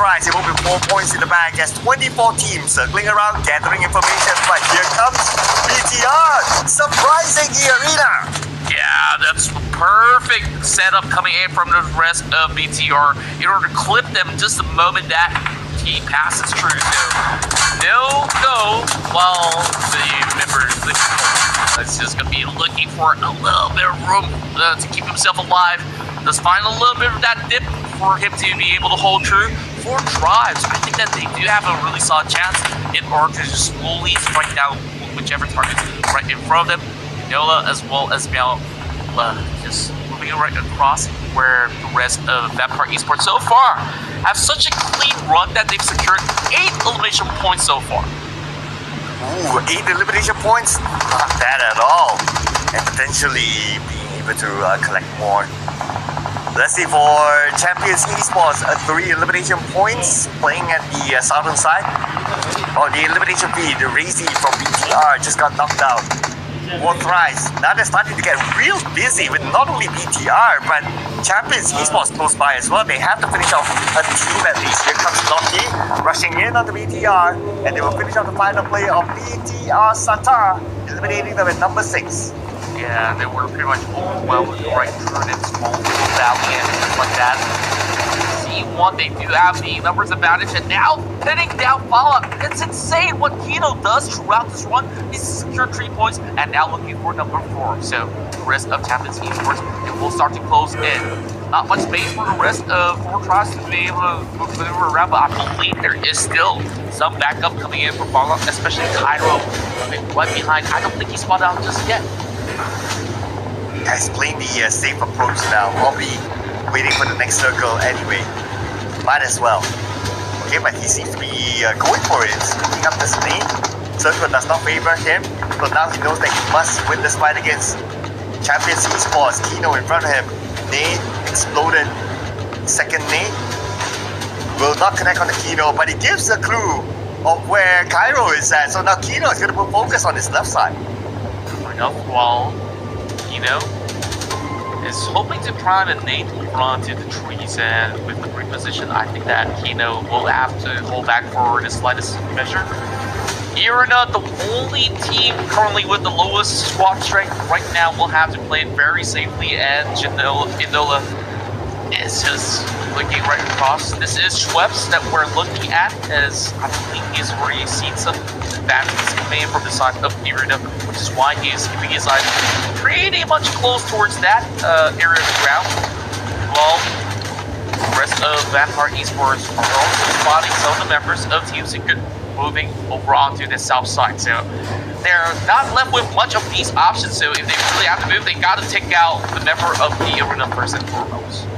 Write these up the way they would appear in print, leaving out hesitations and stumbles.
tries, it will be 4 points in the bag as 24 teams circling around gathering information. But here comes BTR, surprising E-Arena. Yeah, that's perfect setup coming in from the rest of BTR in order to clip them just the moment that he passes through. So no go while the members is just going to be looking for a little bit of room to keep himself alive. Let's find a little bit of that dip for him to be able to hold true. For Tribes, I think that they do have a really solid chance in order to just slowly strike down whichever target right in front of them. Nola as well as Miao just moving right across where the rest of Vampire Esports so far have such a clean run that they've secured 8 elimination points so far. Ooh, 8 elimination points? Not bad at all. And potentially being able to collect more. Let's see for Champions Esports, 3 elimination points playing at the southern side. Oh, the elimination feed, Razy from BTR just got knocked out. More thrice. Now they're starting to get real busy with not only BTR, but Champions Esports close by as well. They have to finish off a team at least. Here comes Loki rushing in onto BTR, and they will finish off the final play of BTR Sata, eliminating them at number 6. Yeah, they were pretty much overwhelmed right through this small valley and stuff like that. C1, they do have the numbers advantage, and now pinning down Fallout. It's insane what Kino does throughout this run. He's secured 3 points, and now looking for number 4. So the rest of Champions Esports, it will start to close in. Not much space for the rest of 4 tries to be able to maneuver around, but I believe there is still some backup coming in for Fallout, especially Cairo right behind. I don't think he's spotted out just yet. Guys playing the safe approach now. I'll be waiting for the next circle anyway. Might as well. Okay, but he seems to be going for it. Picking up this nade. Circle does not favor him. So now he knows that he must win this fight against Champions Esports. Kino in front of him. Nade exploded. Second nade. Will not connect on the Kino, but it gives a clue of where Cairo is at. So now Kino is going to put focus on his left side. Enough while Kino is hoping to prime and nade run to the trees, and with the reposition, I think that Kino will have to hold back for the slightest measure. E-Arena, the only team currently with the lowest squad strength right now, will have to play it very safely, and Inola is just looking right across. This is Schweppes that we're looking at, as I believe he's already seen some advances coming in from the side of E-Arena, which is why he's keeping his eyes pretty much close towards that area of the ground. While the rest of Vampire Esports are also spotting some of the members of Team Secret moving over onto the south side. So they're not left with much of these options, so if they really have to move, they gotta take out the member of the E-Arena first and foremost.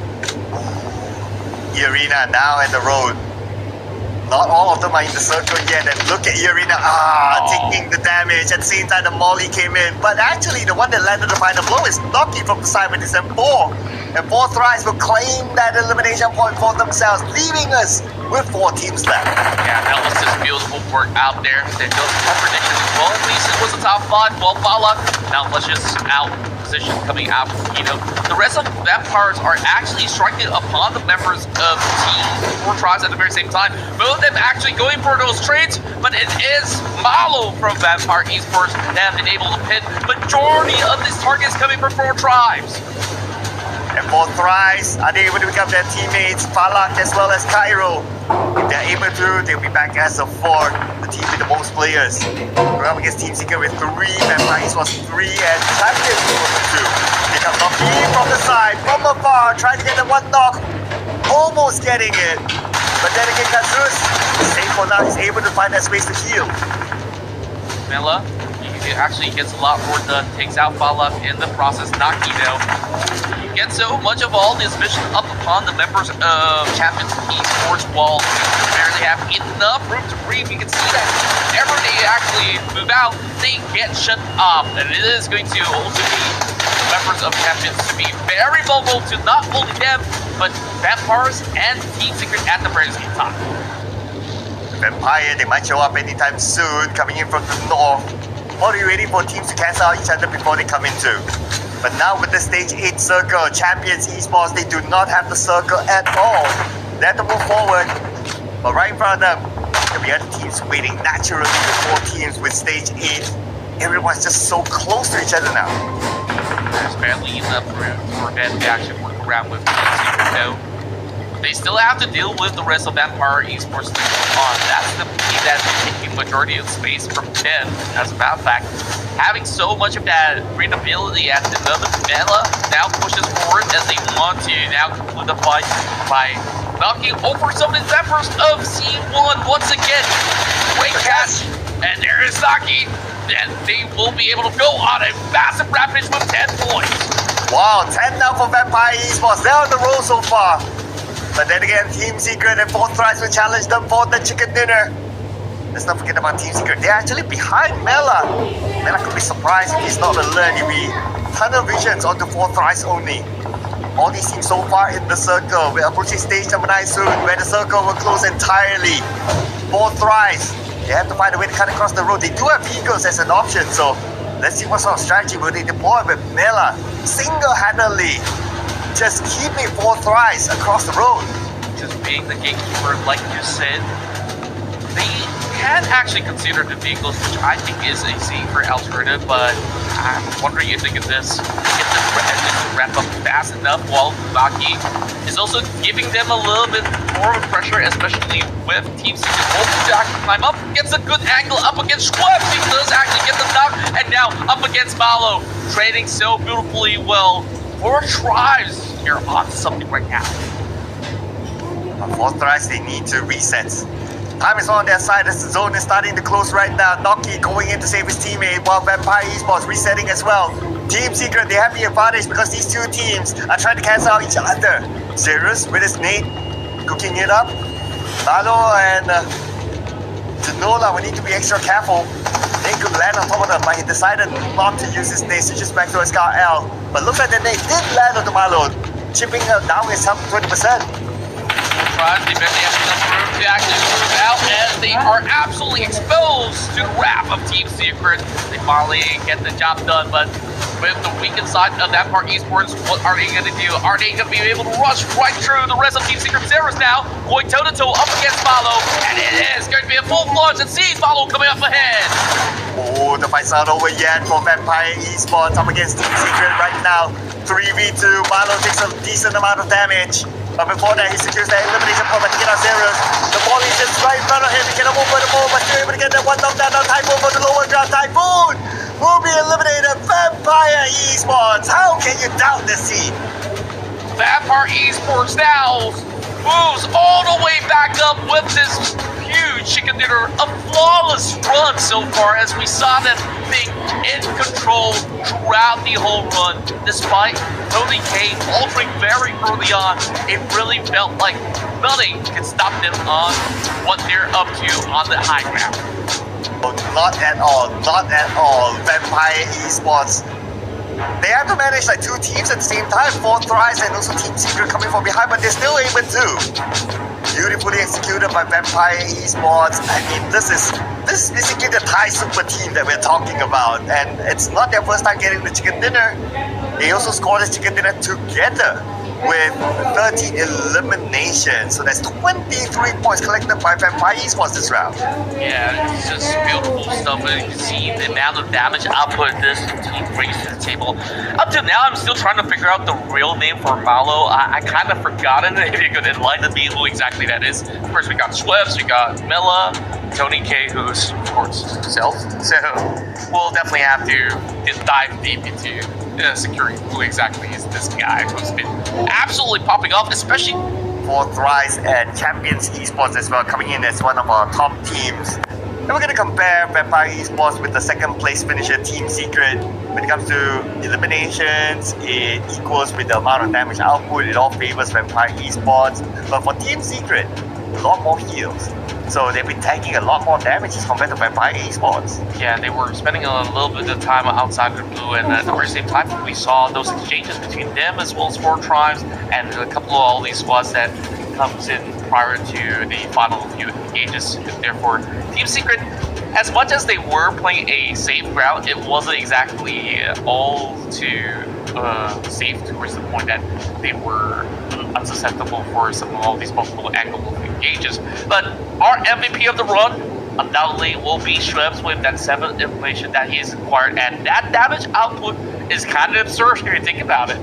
E-Arena now at the road. Not all of them are in the circle yet, and look at E-Arena, taking the damage. At the same time, the Molly came in, but actually the one that landed the final blow is Noki from the side with his M4. And 4 thrives will claim that elimination point for themselves, leaving us with 4 teams left. Yeah, that was just beautiful work out there. They built a prediction as well. At least it was a top 5. Well, Fallout now Luscious out position coming out. You know, the rest of the Vampires are actually striking upon the members of Team 4 Tribes at the very same time. Both of them actually going for those trades, but it is Malo from Vampire Esports that have been able to pin majority of these targets coming from 4 Tribes. And 4 thrives, are they able to pick up their teammates, Falak as well as Cairo? If they're able to, they'll be back as a 4, the team with the most players. We're up against Team Secret with 3, Vampire Esports 3, and Champions with 2. Pick up Noki from the side, from afar, trying to get the 1 knock, almost getting it. But then again, Kazus, safe for now, he's able to find that space to heal. Mela, he actually gets a lot more done, takes out Falak in the process, not Kino. Get so much of all this mission up upon the members of Champions Esports while they barely have enough room to breathe. You can see that whenever they actually move out, they get shut up. And it is going to also be the members of Champions to be very vulnerable to not only them, but Vampires and Team Secret at the very same time. Vampire, they might show up anytime soon, coming in from the north. What are you waiting for teams to cancel out each other before they come into? But now with the stage 8 circle, Champions Esports, they do not have the circle at all. They have to move forward. But right in front of them, there'll be other teams waiting. Naturally, the 4 teams with stage 8. Everyone's just so close to each other now. There's barely enough room for them to actually work around with Team Secret, though. They still have to deal with the rest of Vampire Esports on. That's the team that's taking majority of space from them, as a matter of fact. Having so much of that readability at the moment, Mela now pushes forward as they want to now conclude the fight by knocking over some of the members of C1 once again. Great catch, and there is Saki. Then they will be able to go on a massive rampage with 10 points. Wow, 10 now for Vampire Esports. They're on the roll so far. But then again, Team Secret and Fourth Rise will challenge them for the chicken dinner. Let's not forget about Team Secret. They're actually behind Mela. Mela could be surprised if he's not alert. He'll be tunnel visions onto Fourth Rise only. All these teams so far in the circle. We're approaching stage number 9 soon, where the circle will close entirely. Fourth Rise. They have to find a way to cut across the road. They do have vehicles as an option, so let's see what sort of strategy will they deploy with Mela single-handedly just keeping Fourth Rise across the road. Just being the gatekeeper, like you said, they can actually consider the vehicles, which I think is a safer alternative, but I'm wondering if they can just get the engine to ramp up fast enough while Baki is also giving them a little bit more of pressure, especially with Team Secret hoping to actually climb up, gets a good angle up against Schweb. He does actually get the knock, and now up against Malo, trading so beautifully well. 4 tribes here on something right now. On Fourth Rise, they need to reset. Time is on their side as the zone is starting to close right now. Noki going in to save his teammate while Vampire Esports resetting as well. Team Secret, they have the advantage because these 2 teams are trying to cancel out each other. Zerus with his nade, cooking it up. Lalo and Janola, we need to be extra careful. They could land on top of them, but he decided not to use his nade, so just back to his Scar L. But looks like the nade did land on the Malo, chipping down his health to 20%. They barely have enough room to actually move out, and they are absolutely exposed to the wrath of Team Secret. They finally get the job done, but with the weakened side of Vampire Esports, what are they going to do? Are they going to be able to rush right through the rest of Team Secret? Zerus now going toe-to-toe up against Malo, and it is going to be a full launch, and sees Malo coming up ahead. Oh, the fight's not over yet for Vampire Esports up against Team Secret right now. 3v2, Malo takes a decent amount of damage. But before that, he secures the elimination point by taking out Zerus. The ball is just right in front of him. He cannot move for the ball, but still able to get that one knockdown on Typhoon for the lower ground. Typhoon will be eliminated. Vampire Esports. How can you doubt this team? Vampire Esports now moves all the way back up with this huge chicken dinner. A flawless run so far, as we saw them being in control throughout the whole run. Despite Tony K altering very early on, it really felt like nothing can stop them on what they're up to on the high ground. Oh, not at all, not at all. Vampire Esports, they have to manage like 2 teams at the same time. Fourth Rise and also Team Secret coming from behind, but they're still able to. Beautifully executed by Vampire Esports. I mean, this is basically the Thai super team that we're talking about, and it's not their first time getting the chicken dinner. They also scored this chicken dinner together with 30 eliminations. So that's 23 points collected by Vampire Esports this round. Yeah, it's just beautiful stuff. And you can see the amount of damage output this team brings to the table. Up to now, I'm still trying to figure out the real name for Malo. I kind of forgotten it. If you could enlighten me who exactly that is. Of course, we got Schweppes, we got Mela, Tony K, who's, of course, himself. So we'll definitely have to dive deep into securing who exactly is this guy who's been absolutely popping off, especially Fourth Rise and Champions Esports as well, coming in as one of our top teams. And we're going to compare Vampire Esports with the second place finisher Team Secret. When it comes to eliminations, it equals with the amount of damage output. It all favors Vampire Esports. But for Team Secret, a lot more heals. So they've been taking a lot more damage as compared to Vampire Esports. Yeah, they were spending a little bit of time outside of the blue, and at the very same time, we saw those exchanges between them as well as 4 tribes and a couple of all these squads that comes in prior to the final few engages. Therefore, Team Secret, as much as they were playing a safe route, it wasn't exactly all to safe towards the point that they were unsusceptible for some of all these multiple angle engages. But our MVP of the run undoubtedly will be Schweppes with that 7 information that he has acquired, and that damage output is kind of absurd here. Think about it.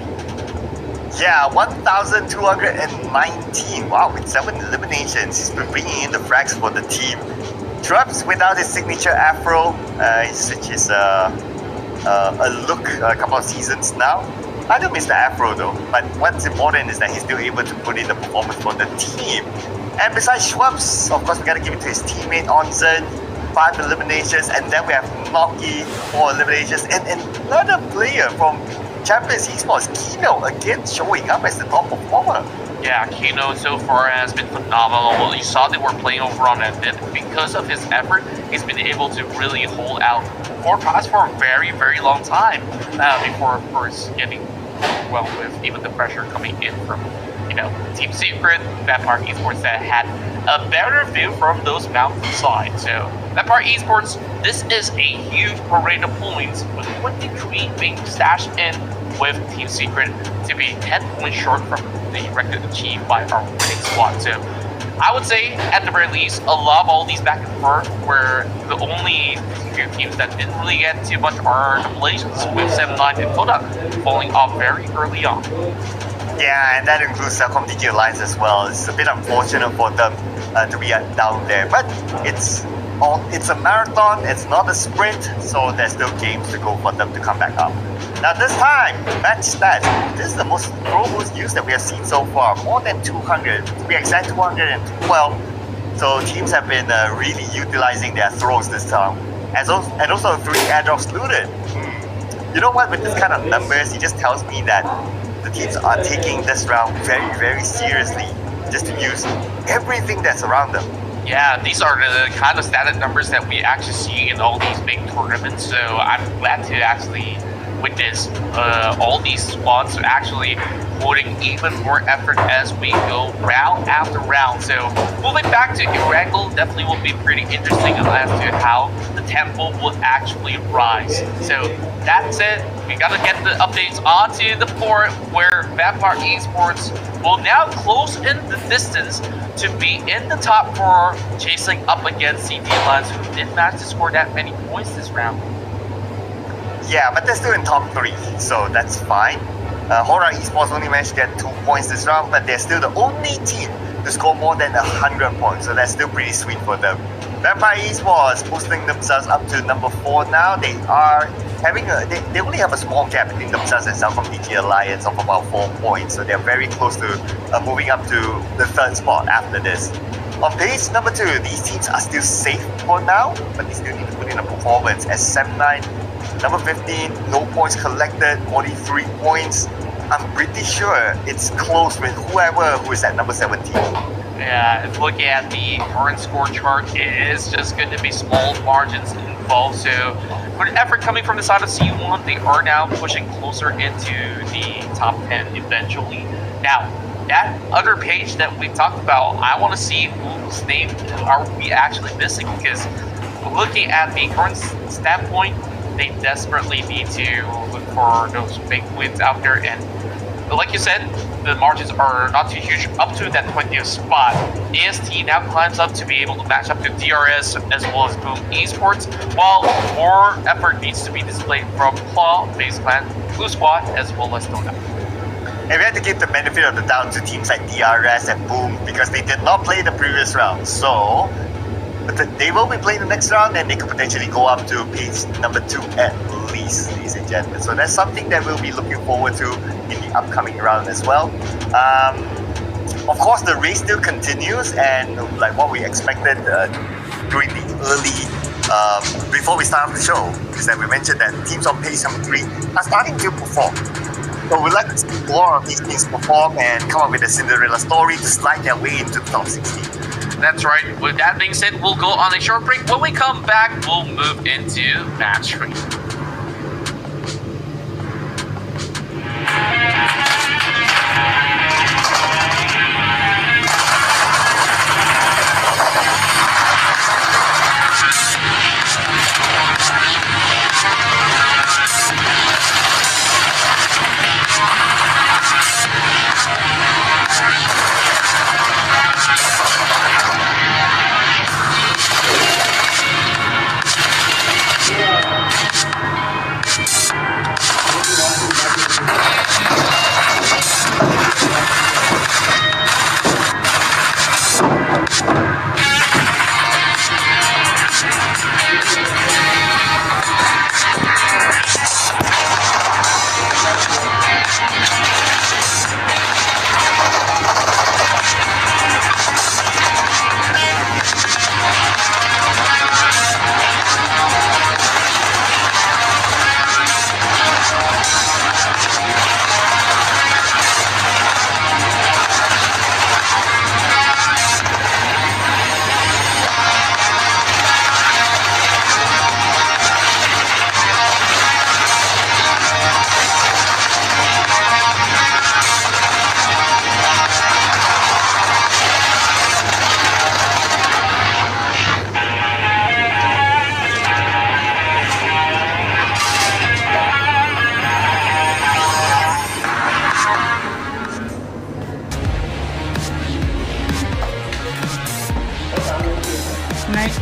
Yeah, 1,219. Wow, with 7 eliminations, he's been bringing in the frags for the team. Schweppes without his signature afro, which is a look a couple of seasons now. I do miss the afro though, but what's important is that he's still able to put in the performance for the team. And besides Schweppes, of course, we gotta give it to his teammate Onzen, 5 eliminations, and then we have Noki, 4 eliminations, and another player from Champions Esports, Kino, again showing up as the top performer. Yeah, Kino so far has been phenomenal. You saw they were playing over on that bit. Because of his effort, he's been able to really hold out 4 tries for a very, very long time before, of course, getting well with even the pressure coming in from, Team Secret, Vampire Esports that had a better view from those mountain sides. So, Vampire Esports, this is a huge parade of points with 23 being stashed in with Team Secret to be 10 points short from the record achieved by our winning squad. So I would say, at the very least, a lot of all these back and forth where the only few teams that didn't really get too much are the Malaysians with 7-9 and Kodak falling off very early on. Yeah, and that includes Celcom DG Alliance as well. It's a bit unfortunate for them to be down there, but it's a marathon, it's not a sprint, so there's still games to go for them to come back up. Now this time, match stats, this is the most throws used that we have seen so far, more than 200, to be exact 212, so teams have been really utilizing their throws this time, and also 3 airdrops looted. You know what, with this kind of numbers, it just tells me that the teams are taking this round very, very seriously, just to use everything that's around them. Yeah, these are the kind of static numbers that we actually see in all these big tournaments, so I'm glad to actually witness all these squads actually putting even more effort as we go round after round. So moving back to Erangel definitely will be pretty interesting as to how the tempo will actually rise. So that's it. We gotta get the updates onto the port where Vampire Esports will now close in the distance to be in the top 4, chasing up against CD Alliance, who didn't manage to score that many points this round. Yeah, but they're still in top 3, so that's fine. Hora Esports only managed to get 2 points this round, but they're still the only team to score more than 100 points, so that's still pretty sweet for them. Vampire Esports boosting themselves up to number 4 now. They are having they only have a small gap between themselves and Celcom DG Alliance of about 4 points, so they're very close to moving up to the 3rd spot after this. On page number 2, these teams are still safe for now, but they still need to put in a performance as 7-9. Number 15, no points collected, 43 points. I'm pretty sure it's close with whoever who is at number 17. Yeah, if looking at the current score chart, it is just going to be small margins involved. So, with effort coming from the side of C1, they are now pushing closer into the top 10 eventually. Now, that other page that we talked about, I want to see whose name are we actually missing, because looking at the current standpoint, they desperately need to look for those big wins out there. And like you said, the margins are not too huge up to that 20th spot. AST now climbs up to be able to match up to DRS as well as Boom Esports, while more effort needs to be displayed from Claw, FaZe Clan, Blue Squad, as well as Dota. And we have to give the benefit of the doubt to teams like DRS and Boom because they did not play the previous round. So they will be playing the next round, and they could potentially go up to page number 2 at least, ladies and gentlemen. So that's something that we'll be looking forward to in the upcoming round as well. Of course, the race still continues, and like what we expected during the early, before we start off the show, is that we mentioned that teams on page number 3 are starting to perform. So we'd like to see more of these teams perform and come up with a Cinderella story to slide their way into the top 16. That's right. With that being said, we'll go on a short break. When we come back, we'll move into match 3. Night.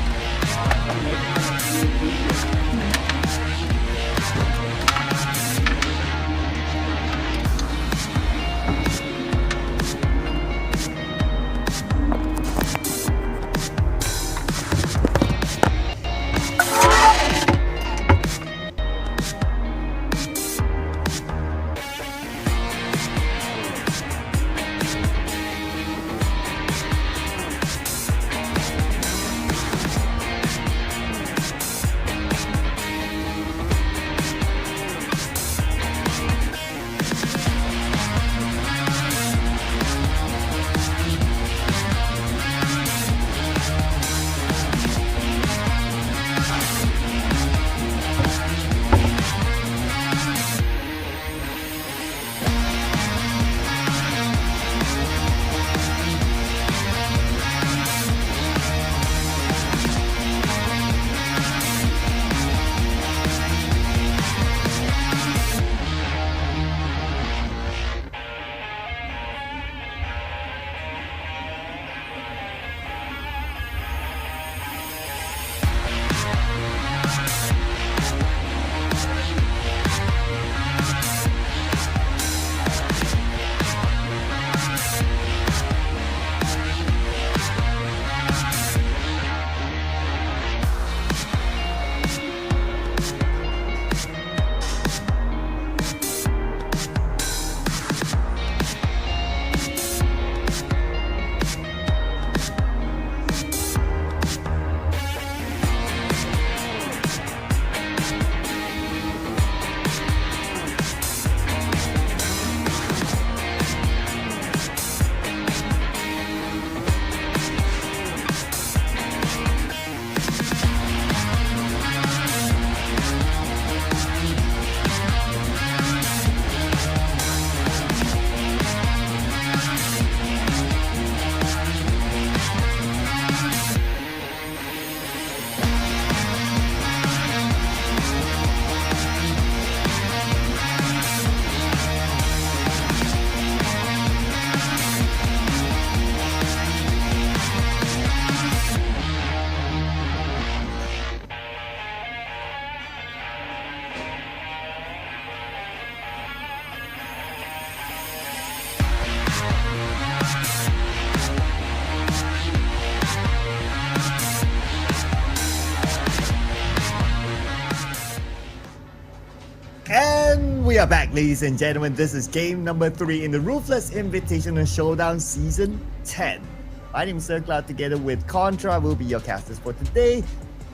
And we are back, ladies and gentlemen. This is game number 3 in the Ruthless Invitational Showdown Season 10. My name is Sir Cloud, together with Contra will be your casters for today.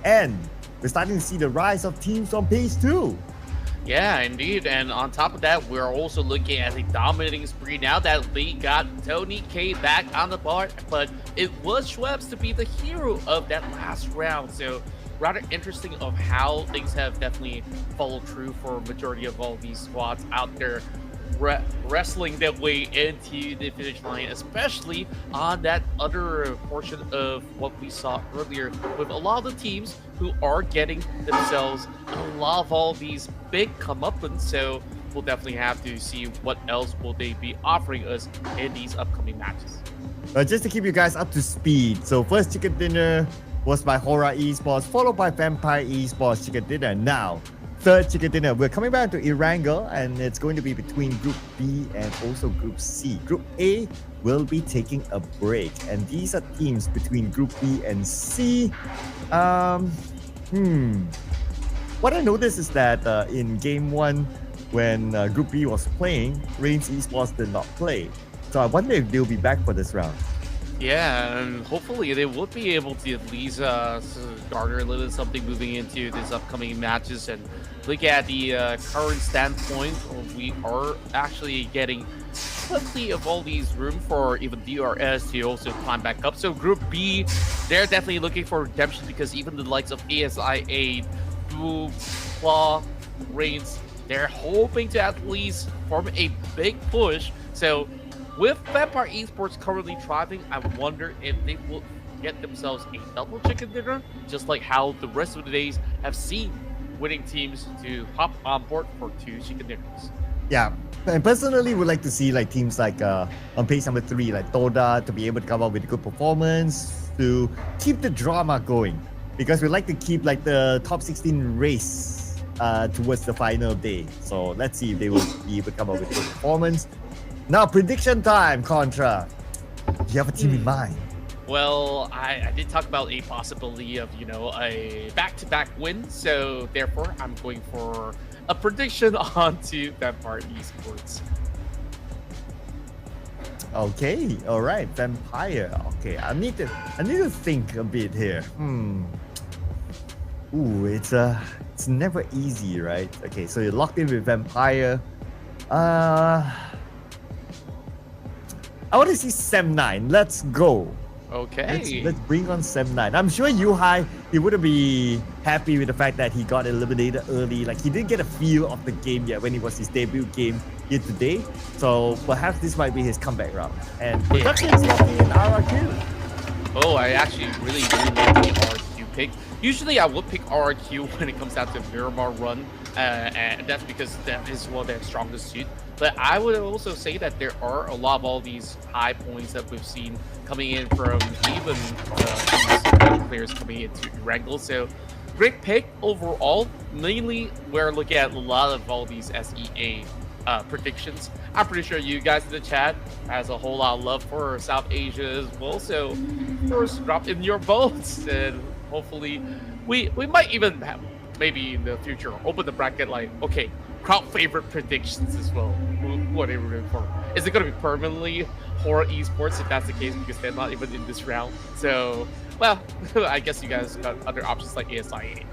And we're starting to see the rise of teams on pace 2. Yeah, indeed. And on top of that, we're also looking at a dominating spree now that we got Tony K back on the board. But it was Schweppes to be the hero of that last round. So rather interesting of how things have definitely followed through for a majority of all these squads out there wrestling their way into the finish line, especially on that other portion of what we saw earlier with a lot of the teams who are getting themselves a lot of all these big comeuppance. So we'll definitely have to see what else will they be offering us in these upcoming matches. Just to keep you guys up to speed, so first chicken dinner was by Hora Esports, followed by Vampire Esports chicken dinner. Now, third chicken dinner, we're coming back to Erangel, and it's going to be between Group B and also Group C. Group A will be taking a break, and these are teams between Group B and C. What I noticed is that in Game 1, when Group B was playing, Reigns Esports did not play. So I wonder if they'll be back for this round. Yeah, and hopefully they would be able to at least garner a little something moving into this upcoming matches. And look at the current standpoint, we are actually getting plenty of all these room for even DRS to also climb back up. So Group B, they're definitely looking for redemption, because even the likes of ASIA, Blue, Claw, Reigns, they're hoping to at least form a big push. So with Vampire Esports currently thriving, I wonder if they will get themselves a double chicken dinner, just like how the rest of the days have seen winning teams to hop on board for 2 chicken dinners. Yeah, and personally would like to see like teams like on pace number 3, like Toda, to be able to come up with a good performance. to keep the drama going because we like to keep like the top 16 race towards the final day. So let's see if they will be able to come up with a good performance. Now, prediction time, Contra. Do you have a team in mind? Well, I did talk about a possibility of, a back-to-back win. So therefore, I'm going for a prediction onto Vampire Esports. Okay, all right, Vampire. Okay, I need to think a bit here. Ooh, it's never easy, right? Okay, so you're locked in with Vampire. I want to see Sem9. Let's go. Okay. Let's bring on Sem9. I'm sure Yuhai, he wouldn't be happy with the fact that he got eliminated early. Like, he didn't get a feel of the game yet when it was his debut game here today. So perhaps this might be his comeback round. And production is locking in RRQ. Oh, I actually really love the RRQ pick. Usually I would pick RRQ when it comes down to Miramar run, and that's because that is one of their strongest suit. But I would also say that there are a lot of all these high points that we've seen coming in from even these players coming into Erangel. So great pick overall. Mainly we're looking at a lot of all these SEA predictions. I'm pretty sure you guys in the chat has a whole lot of love for South Asia as well. So of course, drop in your votes, and hopefully we might even have, maybe in the future, open the bracket like, okay, crowd favorite predictions as well. Who are they rooting for? Is it going to be permanently Horror Esports if that's the case, because they're not even in this round? So, well, I guess you guys got other options like ASIA.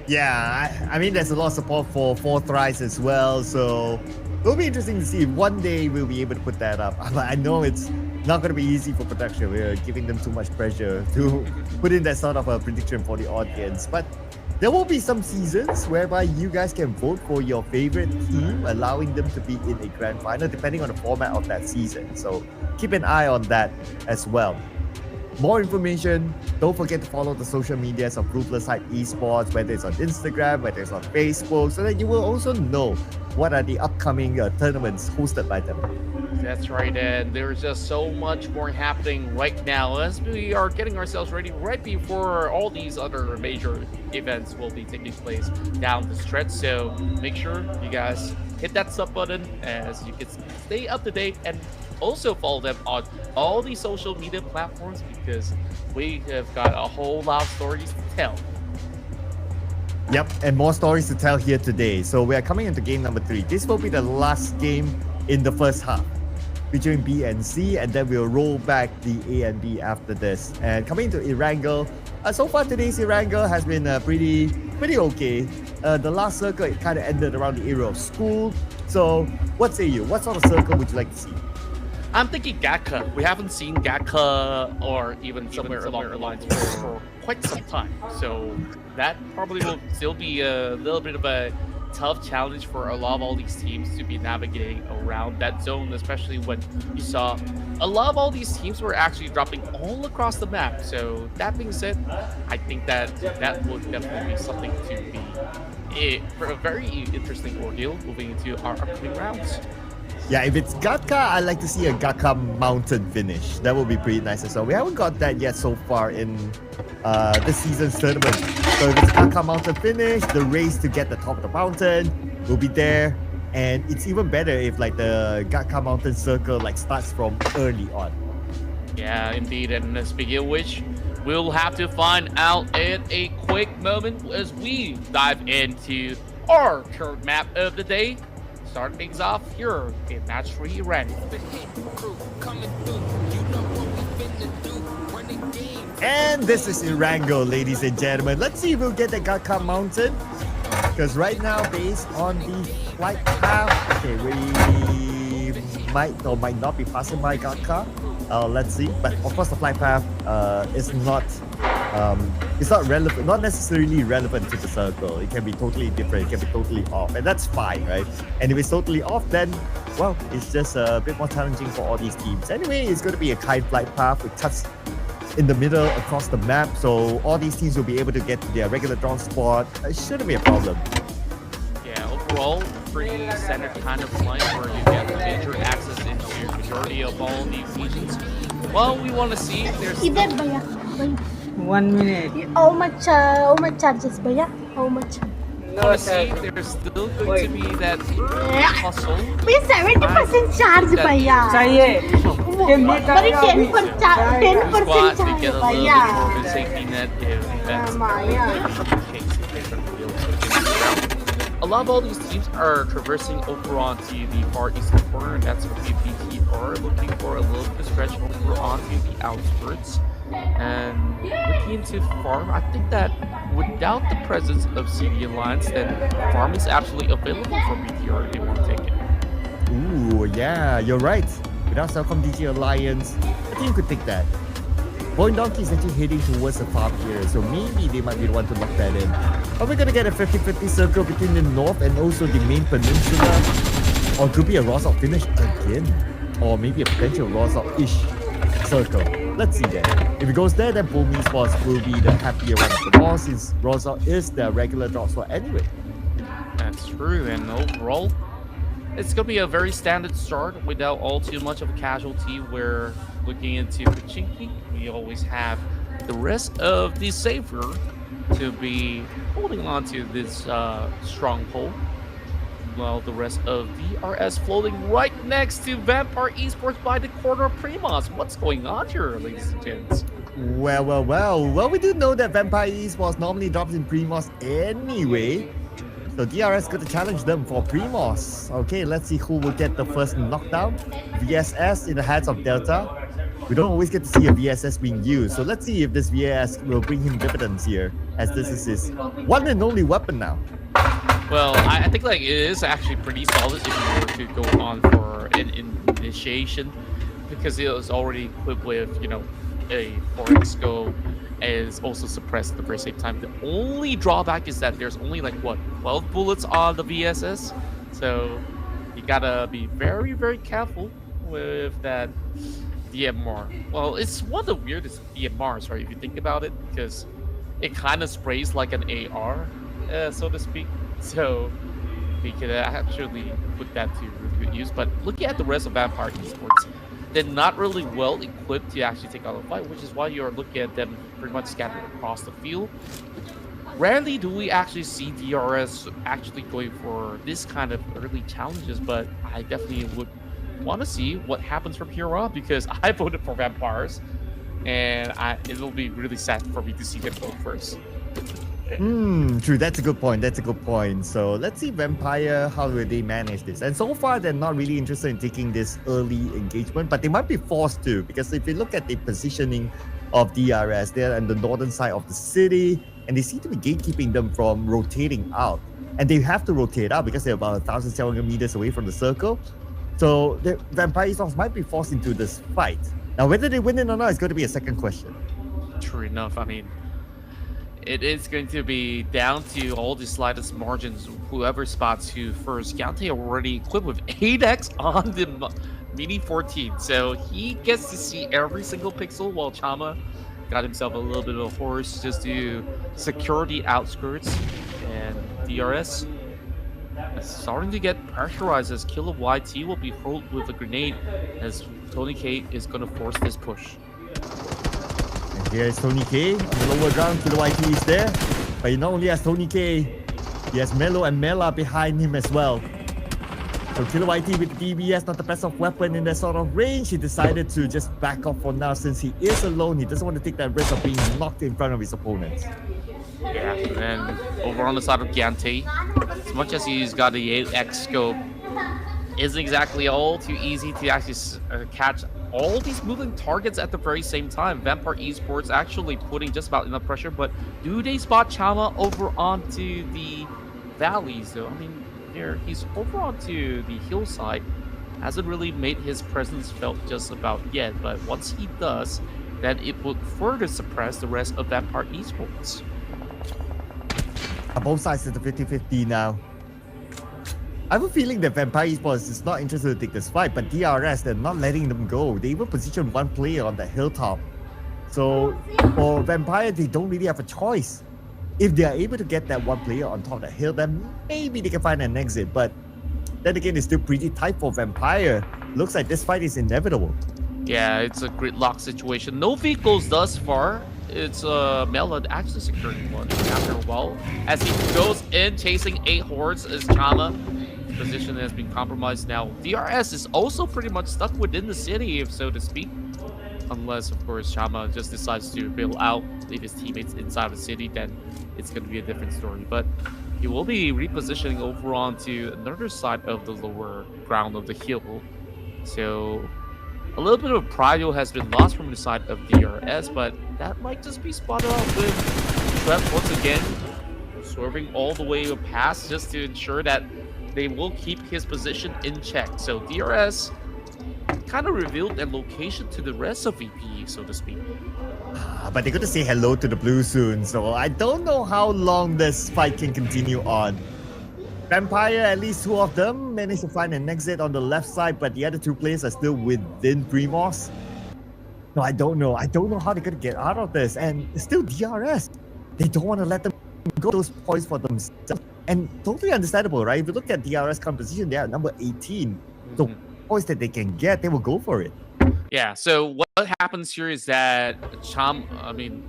Yeah, I mean, there's a lot of support for Fourth Rise as well, so it'll be interesting to see if one day we'll be able to put that up. But I know it's not going to be easy for production. We're giving them too much pressure to put in that sort of a prediction for the audience. But there will be some seasons whereby you guys can vote for your favorite team, allowing them to be in a grand final, depending on the format of that season. So keep an eye on that as well. More information, don't forget to follow the social medias of Ruthless Hype Esports, whether it's on Instagram, whether it's on Facebook, so that you will also know what are the upcoming tournaments hosted by them. That's right, and there's just so much more happening right now as we are getting ourselves ready right before all these other major events will be taking place down the stretch. So make sure you guys hit that sub button as you can stay up to date, and also follow them on all the social media platforms because we have got a whole lot of stories to tell. Yep, and more stories to tell here today. So we are coming into game number 3. This will be the last game in the first half, featuring B and C, and then we'll roll back the A and B after this. And coming to Erangel, so far today's Erangel has been pretty okay. The last circle, it kind of ended around the era of school. So what say you? What sort of circle would you like to see? I'm thinking Gatka. We haven't seen Gatka or even somewhere along the lines for quite some time. So that probably will still be a little bit of a tough challenge for a lot of all these teams to be navigating around that zone, especially when you saw a lot of all these teams were actually dropping all across the map. So that being said, I think that would definitely be something to be a very interesting ordeal moving into our upcoming rounds. Yeah, if it's Gatka, I'd like to see a Gatka mountain finish. That would be pretty nice as well. We haven't got that yet so far in this season's tournament. So if it's Gatka mountain finish, the race to get the top of the mountain will be there. And it's even better if like the Gatka mountain circle like starts from early on. Yeah, indeed. And speaking of which, we'll have to find out in a quick moment as we dive into our third map of the day. Start things off here in Match 3 Erangel. And this is Erangel, ladies and gentlemen. Let's see if we'll get the Gatka mountain. Because right now, based on the flight path, okay, we might or might not be passing by Gatka. Let's see. But of course, the flight path is not relevant, not necessarily relevant to the circle. It can be totally different. It can be totally off, and that's fine, right? And if it's totally off, then well, it's just a bit more challenging for all these teams. Anyway, it's going to be a kite flight path with cuts in the middle across the map, so all these teams will be able to get to their regular drawn spot. It shouldn't be a problem. Yeah, overall, pretty standard kind of flight where you get major access into the majority of all the regions. Well, we want to see if there's इधर भैया 1 minute. how much charges भैया how much No, want to see sir. if there's still going to be that hustle. भैया 70% charge भैया चाहिए बड़ी 10% Squad to charge get a little भैया bit more of a safety net if that's Maya. the case if they're gonna be able to get it down. A lot of all these teams are traversing over onto the far eastern corner, and that's going to be BTR looking for a little bit of stretch over onto the outskirts. And looking into farm, I think that without the presence of CD Alliance, then farm is actually available for BTR if they want to take it. Ooh, yeah, you're right. Without Cellcom DG Alliance, I think you could take that. Point Donkey is actually heading towards the farm here, so maybe they might be the one to lock that in. Are we gonna get a 50-50 circle between the north and also the main peninsula? Or it could be a Rosal finish again? Or maybe a potential Rosal-ish circle. Let's see that. If it goes there, then Bomi Sports will be the happier one of them all, since Rosal is the regular drop spot anyway. That's true, and overall, it's going to be a very standard start without all too much of a casualty. We're looking into Pachinki. We always have the rest of the Savior to be holding on to this stronghold, while the rest of DRS floating right next to Vampire Esports by the corner of Primos. What's going on here, ladies and gents? Well, we do know that Vampire Esports normally drops in Primos anyway. So DRS got to challenge them for Primos. Okay, let's see who will get the first knockdown. VSS in the hands of Delta. We don't always get to see a VSS being used, so let's see if this VSS will bring him dividends here, as this is his one and only weapon now. Well, I think like it is actually pretty solid if you were to go on for an initiation, because it was already equipped with, you know, a 4x scope, is also suppressed at the very same time. The only drawback is that there's only like what 12 bullets on the VSS, so you gotta be very, very careful with that DMR. Well, it's one of the weirdest DMRs, right? If you think about it, because it kind of sprays like an AR, so to speak. So we could actually put that to really good use. But looking at the rest of Vampire Esports, they're not really well equipped to actually take on a fight, which is why you're looking at them pretty much scattered across the field. Rarely do we actually see DRS actually going for this kind of early challenges, but I definitely would want to see what happens from here on, because I voted for Vampires, and it'll be really sad for me to see them go first. True, that's a good point. So let's see Vampire, how will they manage this? And so far, they're not really interested in taking this early engagement, but they might be forced to, because if you look at the positioning of DRS, they're on the northern side of the city, and they seem to be gatekeeping them from rotating out. And they have to rotate out because they're about 1,700 meters away from the circle. So the Vampire Esports might be forced into this fight. Now, whether they win it or not is going to be a second question. True enough. I mean, it is going to be down to all the slightest margins. Whoever spots who first. Gante already equipped with 8x on the Mini 14, so he gets to see every single pixel, while Chama got himself a little bit of a horse just to secure the outskirts. And DRS starting to get pressurized as Killer YT will be hurled with a grenade, as Tony K is going to force this push. And here's Tony K on the lower ground. Killer YT is there, but he not only has Tony K, he has Melo and Mela behind him as well. So Killer YT with the DBS, not the best of weapon in that sort of range. He decided to just back off for now, since he is alone. He doesn't want to take that risk of being knocked in front of his opponents. Yeah, and over on the side of Gante, as much as he's got the 8x scope, isn't exactly all too easy to actually catch all these moving targets at the very same time. Vampire Esports actually putting just about enough pressure, but do they spot Chama over onto the valleys though? I mean, here he's over onto the hillside, hasn't really made his presence felt just about yet, but once he does, then it will further suppress the rest of Vampire Esports. Both sides is the 50-50 now. I have a feeling that Vampire Esports is not interested to take this fight, but DRS, they're not letting them go. They even position one player on the hilltop. So for Vampire, they don't really have a choice. If they are able to get that one player on top of the hill, then maybe they can find an exit. But then again, it's still pretty tight for Vampire. Looks like this fight is inevitable. Yeah, it's a gridlock situation. No vehicles thus far. It's Melon actually securing one after a while. As he goes in chasing 8 hordes as Chama. Position has been compromised now. DRS is also pretty much stuck within the city, if so to speak. Unless, of course, Chama just decides to bail out, leave his teammates inside the city, then it's going to be a different story. But he will be repositioning over onto another side of the lower ground of the hill. So a little bit of prio has been lost from the side of DRS, but that might just be spotted out with Trev once again, swerving all the way past just to ensure that they will keep his position in check. So DRS kind of revealed their location to the rest of VP, so to speak. But they're going to say hello to the blue soon, so I don't know how long this fight can continue on. Vampire, at least 2 of them, managed to find an exit on the left side, but the other 2 players are still within Primos. No, I don't know. I don't know how they're going to get out of this. And it's still DRS. They don't want to let them go those points for themselves. And totally understandable, right? If you look at DRS composition, they are number 18. So points that they can get, they will go for it. Yeah, so what happens here is that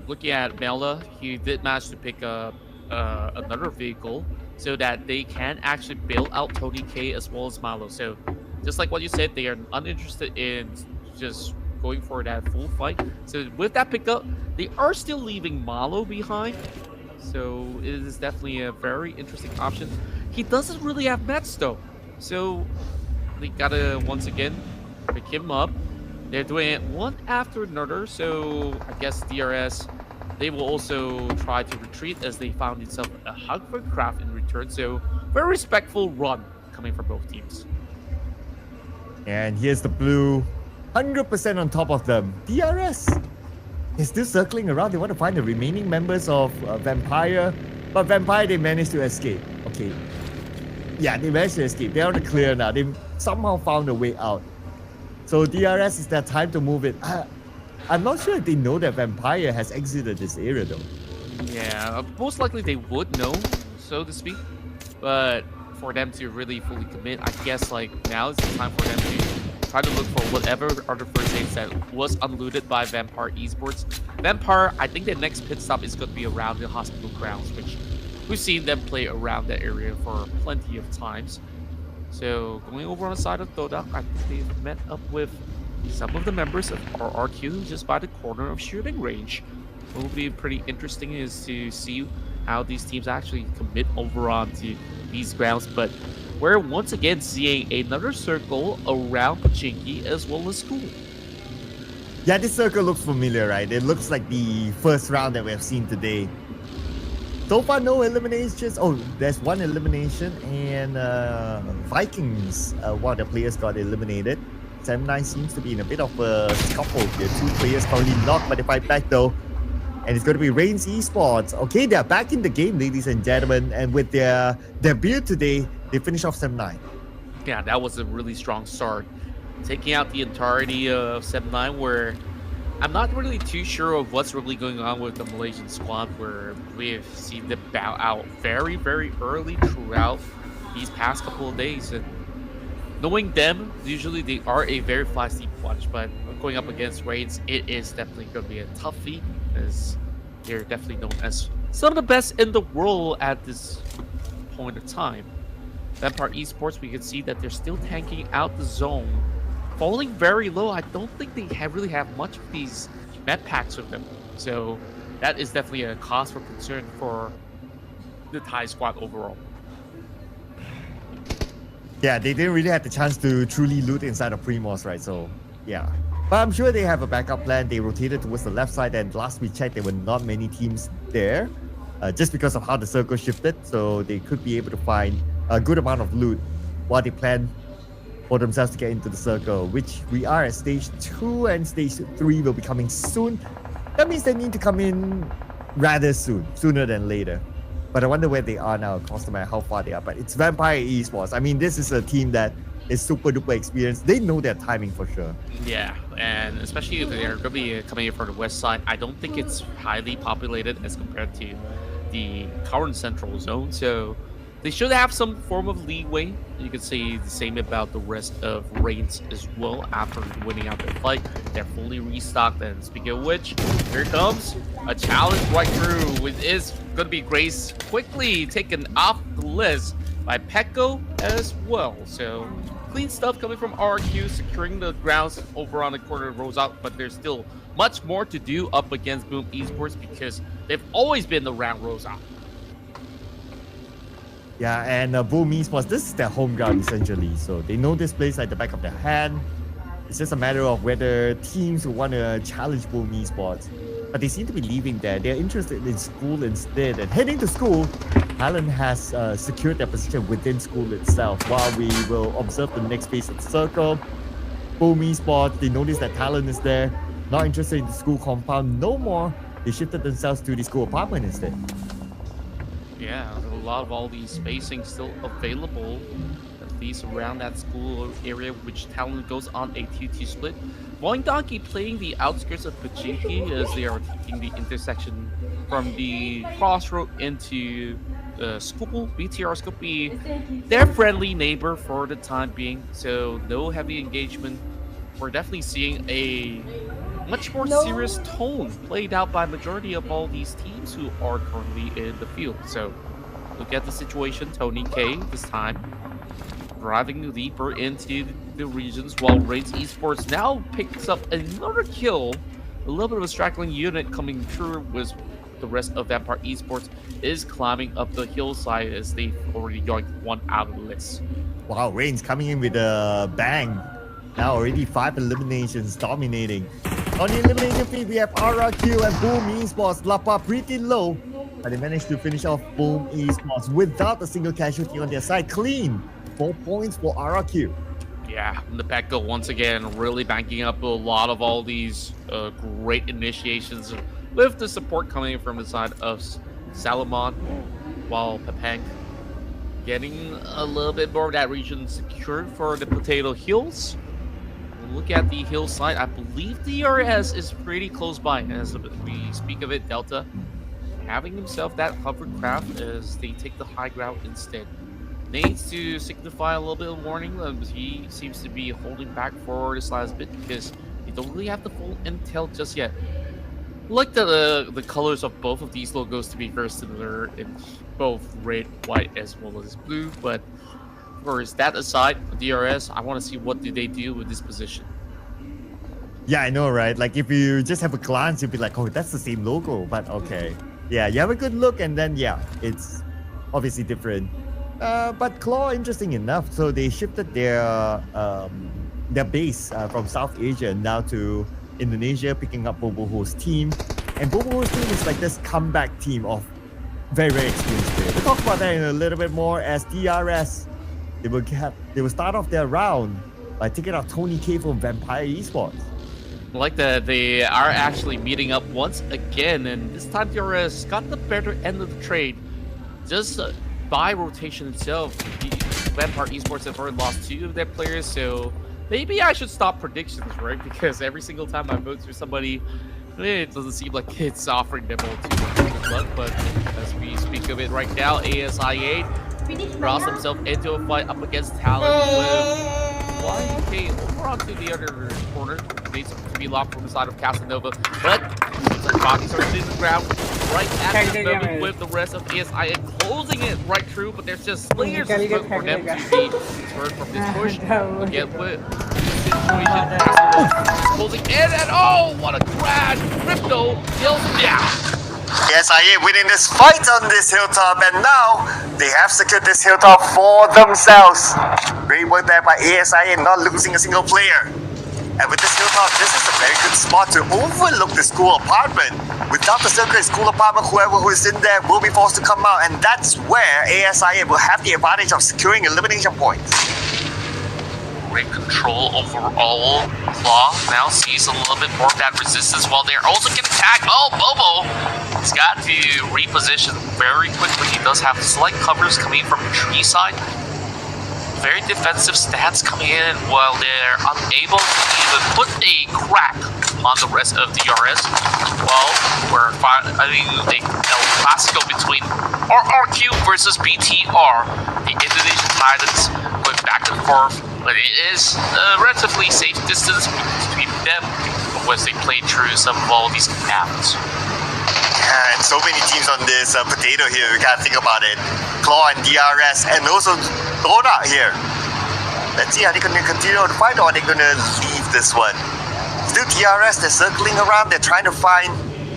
looking at Mela, he did manage to pick up another vehicle so that they can actually bail out Tony K as well as Malo. So just like what you said, they are uninterested in just going for that full fight. So with that pickup, they are still leaving Malo behind. So it is definitely a very interesting option. He doesn't really have mats though. So they gotta once again pick him up. They're doing it one after another. So I guess DRS, they will also try to retreat as they found themselves a hug for craft in return. So very respectful run coming from both teams. And here's the blue, 100% on top of them. DRS is still circling around. They want to find the remaining members of Vampire. But Vampire, they managed to escape. Okay. Yeah, they managed to escape. They're on the clear now. They somehow found a way out. So DRS is their time to move it. I'm not sure if they know that Vampire has exited this area though. Yeah, most likely they would know, so to speak. But for them to really fully commit, I guess like now is the time for them to try to look for whatever other first aids that was unlooted by Vampire Esports. Vampire, I think their next pit stop is going to be around the hospital grounds, which we've seen them play around that area for plenty of times. So going over on the side of Dodak, I think they've met up with some of the members of RRQ just by the corner of shooting range. What will be pretty interesting is to see how these teams actually commit over onto these grounds, but we're once again seeing another circle around Pochinki as well as school. Yeah, this circle looks familiar, right? It looks like the first round that we have seen today. So far, no eliminations. Oh, there's one elimination, and Vikings, one of the players got eliminated. 7-9 seems to be in a bit of a scuffle here. 2 players currently knocked, but they fight back though. And it's going to be Reigns Esports. Okay, they're back in the game, ladies and gentlemen. And with their debut today, they finish off 7-9. Yeah, that was a really strong start. Taking out the entirety of 7-9, where I'm not really too sure of what's really going on with the Malaysian squad, where we've seen them bow out very, very early throughout these past couple of days. And knowing them, usually they are a very feisty bunch, but going up against Reigns, it is definitely going to be a tough feat, as they're definitely known as some of the best in the world at this point of time. Vampire Esports, we can see that they're still tanking out the zone, falling very low. I don't think they really have much of these med packs with them, so that is definitely a cause for concern for the Thai squad overall. Yeah, they didn't really have the chance to truly loot inside of Primos, right? So, yeah. But I'm sure they have a backup plan. They rotated towards the left side, and last we checked, there were not many teams there, just because of how the circle shifted. So they could be able to find a good amount of loot while they plan for themselves to get into the circle, which we are at stage 2, and stage 3 will be coming soon. That means they need to come in rather soon, sooner than later. But I wonder where they are now, across no matter how far they are. But it's Vampire Esports. I mean, this is a team that is super duper experienced. They know their timing for sure. Yeah, and especially if they're going to be coming in from the west side, I don't think it's highly populated as compared to the current central zone. So they should have some form of leeway. You could say the same about the rest of Reigns as well. After winning out their fight, they're fully restocked. And speaking of which, here comes a challenge right through. It is going to be Grace quickly taken off the list by Pecco as well. So clean stuff coming from RRQ, securing the grounds over on the corner of Rosal, but there's still much more to do up against Boom Esports because they've always been around Rosal. Yeah, and Boom Esports, this is their home ground essentially. So they know this place like the back of their hand. It's just a matter of whether teams want to challenge Boom Esports. But they seem to be leaving there. They're interested in school instead. And heading to school, Talon has secured their position within school itself. While we will observe the next phase of the circle, Boom Esports, they notice that Talon is there. Not interested in the school compound no more. They shifted themselves to the school apartment instead. Yeah, a lot of all these spacing still available, at least around that school area, which Talon goes on a 2-2 split. Flying Donkey playing the outskirts of Pachiki as they are taking the intersection from the crossroad into school. BTR will be their friendly neighbor for the time being, so no heavy engagement. We're definitely seeing a much more serious tone played out by majority of all these teams who are currently in the field. So look at the situation. Tony K this time driving deeper into the regions while Reigns Esports now picks up another kill. A little bit of a straggling unit coming through with the rest of Vampire Esports is climbing up the hillside as they've already yoinked one out of the list. Wow, Reigns coming in with a bang. Now already 5 eliminations dominating. On the elimination feed, we have RRQ and Boom Esports. Lapa pretty low, but they managed to finish off Boom Esports without a single casualty on their side. Clean 4 points for RRQ. Yeah, and the Pecco once again really banking up a lot of all these great initiations with the support coming from the side of Salomon, while Pepang getting a little bit more of that region secured for the Potato Hills. Look at the hillside. I believe DRS is pretty close by as we speak of it. Delta having himself that hovercraft as they take the high ground instead. Needs to signify a little bit of warning. He seems to be holding back for this last bit because they don't really have the full intel just yet. I like the colors of both of these logos to be very similar in both red, white, as well as blue, but or is that aside, DRS, I want to see what do they do with this position. Yeah, I know, right? Like if you just have a glance, you'd be like, oh, that's the same logo, but okay. Yeah, you have a good look and then yeah, it's obviously different. But Claw, interesting enough, so they shifted their base from South Asia now to Indonesia, picking up Boboho's team. And Boboho's team is like this comeback team of very, very experienced players. We'll talk about that in a little bit more as DRS. They will start off their round by taking out Tony K from Vampire Esports. I like that they are actually meeting up once again, and this time DRS got the better end of the trade. Just by rotation itself, the Vampire Esports have already lost 2 of their players, so maybe I should stop predictions, right? Because every single time I vote for somebody, it doesn't seem like it's offering them all too much good luck. But as we speak of it right now, ASI8 draws himself into a fight up against Talon with YK over onto the other corner. Needs to be locked from the side of Casanova, but Bobby's already in the ground right at the moment with the rest of ASI and closing it right through, but there's just layers of smoke for them to be deterred from this push. Again, with situation, closing in, and oh, what a crash! Crypto kills him down. ASIA winning this fight on this hilltop, and now they have secured this hilltop for themselves. Great work there by ASIA, not losing a single player. And with this hilltop, this is a very good spot to overlook the school apartment. Without the circuit school apartment, whoever who is in there will be forced to come out, and that's where ASIA will have the advantage of securing elimination points. Great control overall. Claw now sees a little bit more of that resistance while they're also getting tagged. Oh, Bobo! He's got to reposition very quickly. He does have slight covers coming from the tree side. very defensive stance coming in while they're unable to even put a crack on the rest of DRS. Well, the Classical between RRQ versus BTR. The Indonesian Titans going back and forth, but it is a relatively safe distance between them once they play through some of all these maps. And so many teams on this potato here, you gotta think about it. Claw and DRS, and also Dora here. Let's see, are they gonna continue the fight or are they gonna leave this one? Still DRS, they're circling around, they're trying to find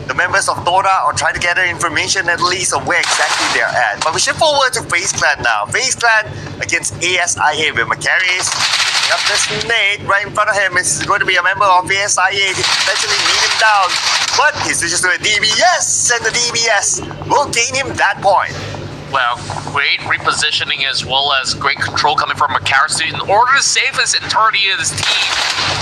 the members of Dora or try to gather information at least of where exactly they're at. But we shift forward to FaZe Clan now. FaZe Clan against ASIA with Macarius picking up this nade right in front of him. Is going to be a member of ASIA to eventually lead him down. But he switches to a DBS, and the DBS will gain him that point. Well, great repositioning as well as great control coming from Macarius in order to save his entirety of his team.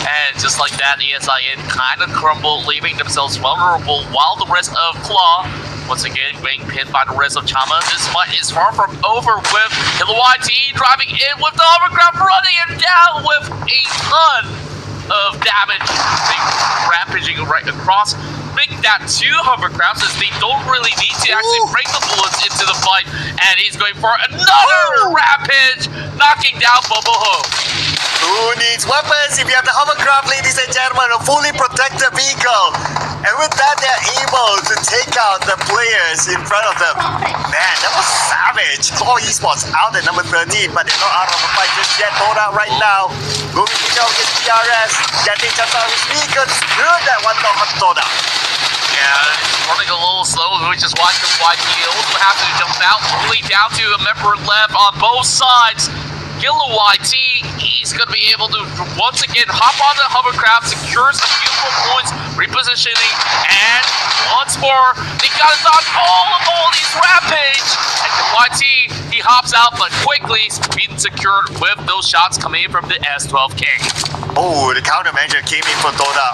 And just like that, ASIN kind of crumbled, leaving themselves vulnerable while the rest of Claw, once again, being pinned by the rest of Chama. This fight is far from over with KiloYT driving in with the hovercraft, running him down with a ton of damage, rampaging right across. Making that 2 hovercrafts as they don't really need to actually bring the bullets into the fight. And he's going for another rampage, knocking down Boboho. Who needs weapons if you have the hovercraft, ladies and gentlemen, a fully protected vehicle? And with that, they're able to take out the players in front of them. Man, that was savage. Claw Esports out at number 13, but they're not out of the fight just yet. Dora right now, moving to go against DRS. Getting just out of his vehicle, good that one knock on Dora. Yeah, it's running a little slow, which is why KiloYT also have to jump out, only down to a member left on both sides. KiloYT, he's going to be able to once again hop on the hovercraft, secure some beautiful points, repositioning, and once more, they got to dodge all these rampage. And KiloYT, he hops out, but quickly being secured with those shots coming in from the S12K. Oh, the countermeasure came in for Dora.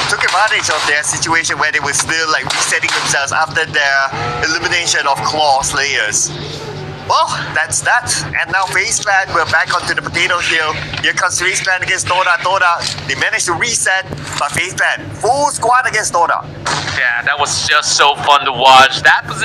Took advantage of their situation where they were still like resetting themselves after their elimination of Claw Slayers. Well, that's that. And now FaZe Clan, we're back onto the potato hill. Here comes FaZe Clan against Dora. They managed to reset, but FaZe Clan, full squad against Dora. Yeah, that was just so fun to watch. That position